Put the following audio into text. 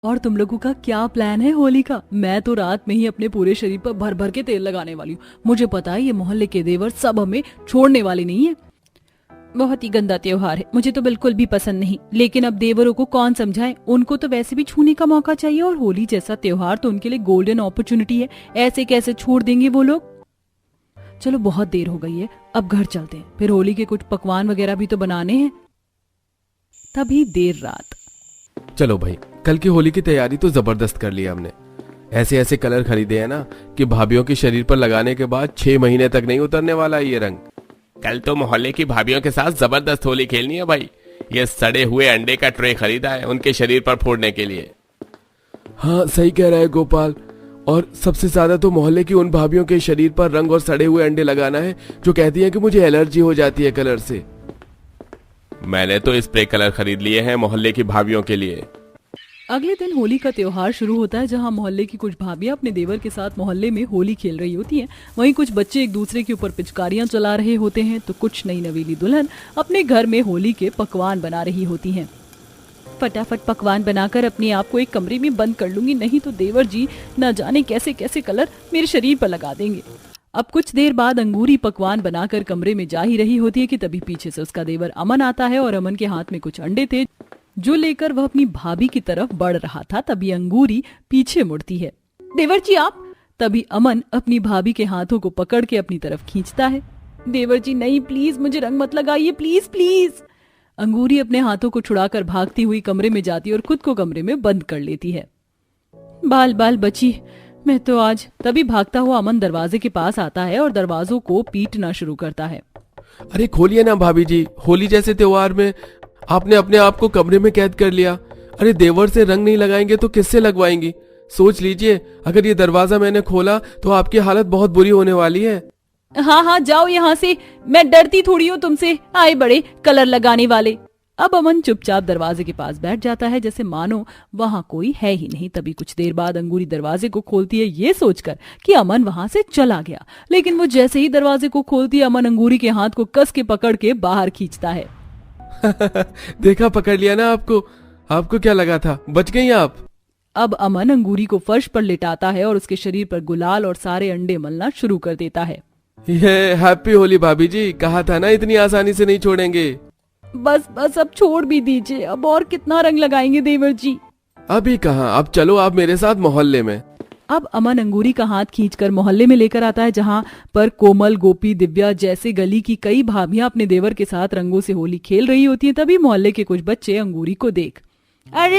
और तुम लोगों का क्या प्लान है होली का? मैं तो रात में ही अपने पूरे शरीर पर भर भर के तेल लगाने वाली हूँ। मुझे पता है ये मोहल्ले के देवर सब हमें छोड़ने वाले नहीं है। बहुत ही गंदा त्योहार है, मुझे तो बिल्कुल भी पसंद नहीं। लेकिन अब देवरों को कौन समझाए, उनको तो वैसे भी छूने का मौका चाहिए और होली जैसा त्योहार तो उनके लिए गोल्डन अपॉर्चुनिटी है। ऐसे कैसे छोड़ देंगे वो लोग। चलो बहुत देर हो गई है, अब घर चलते हैं, फिर होली के कुछ पकवान वगैरह भी तो बनाने हैं। तभी देर रात। चलो भाई, कल की होली की तैयारी तो जबरदस्त कर ली हमने। ऐसे ऐसे कलर खरीदे हैं ना कि भाभीियों के शरीर पर लगाने के बाद 6 महीने तक नहीं उतरने वाला ये रंग। कल तो मोहल्ले की भाभीियों के साथ जबरदस्त होली खेलनी है भाई। ये सड़े हुए अंडे का ट्रे खरीदा है उनके शरीर पर फोड़ने के लिए। हाँ सही कह रहा है गोपाल। और सबसे ज्यादा तो मोहल्ले की उन भाभीियों के शरीर पर रंग और सड़े हुए अंडे लगाना है जो कहती हैं कि मुझे एलर्जी हो जाती है कलर से। मैंने तो स्प्रे कलर खरीद लिए हैं मोहल्ले की भाभीियों के लिए। अगले दिन होली का त्योहार शुरू होता है, जहां मोहल्ले की कुछ भाभियां अपने देवर के साथ मोहल्ले में होली खेल रही होती हैं। वहीं कुछ बच्चे एक दूसरे के ऊपर पिचकारियां चला रहे होते हैं, तो कुछ नई नवेली दुल्हन अपने घर में होली के पकवान बना रही होती हैं। फटाफट पकवान बनाकर अपने आप को एक कमरे में बंद कर लूंगी, नहीं तो देवर जी न जाने कैसे कैसे कलर मेरे शरीर पर लगा देंगे। अब कुछ देर बाद अंगूरी पकवान बनाकर कमरे में जा ही रही होती है कि तभी पीछे से उसका देवर अमन आता है और अमन के हाथ में कुछ अंडे थे जो लेकर वह अपनी भाभी की तरफ बढ़ रहा था। तभी अंगूरी पीछे मुड़ती है। देवर जी आप। तभी अमन अपनी भाभी के हाथों को पकड़ के अपनी तरफ खींचता है। देवर जी नहीं, प्लीज मुझे रंग मत लगाइए, प्लीज प्लीज। अंगूरी अपने हाथों को छुड़ाकर भागती हुई कमरे में जाती और खुद को कमरे में बंद कर लेती है। बाल बाल बची मैं तो आज। तभी भागता हुआ अमन दरवाजे के पास आता है और दरवाजों को पीटना शुरू करता है। अरे खोलिए ना भाभी जी, होली जैसे त्योहार में आपने अपने आप को कमरे में कैद कर लिया। अरे देवर से रंग नहीं लगाएंगे तो किससे लगवाएंगी? सोच लीजिए, अगर ये दरवाजा मैंने खोला तो आपकी हालत बहुत बुरी होने वाली है। हाँ हाँ जाओ यहाँ से, मैं डरती थोड़ी हूँ तुमसे, आए बड़े कलर लगाने वाले। अब अमन चुपचाप दरवाजे के पास बैठ जाता है जैसे मानो वहां कोई है ही नहीं। तभी कुछ देर बाद अंगूरी दरवाजे को खोलती है ये सोचकर कि अमन वहां से चला गया, लेकिन वो जैसे ही दरवाजे को खोलती है अमन अंगूरी के हाथ को कस के पकड़ के बाहर खींचता है। देखा, पकड़ लिया ना आपको। आपको क्या लगा था, बच गई आप। अब अमन अंगूरी को फर्श पर लिटाता है और उसके शरीर पर गुलाल और सारे अंडे मलना शुरू कर देता है। ये हैप्पी होली भाभी जी, कहा था ना इतनी आसानी से नहीं छोड़ेंगे। बस बस अब छोड़ भी दीजिए, अब और कितना रंग लगाएंगे देवर जी। अभी कहाँ, अब चलो आप मेरे साथ मोहल्ले में। अब अमन अंगूरी का हाथ खींचकर मोहल्ले में लेकर आता है, जहां पर कोमल, गोपी, दिव्या जैसे गली की कई भाभियां अपने देवर के साथ रंगों से होली खेल रही होती हैं। तभी मोहल्ले के कुछ बच्चे अंगूरी को देख, अरे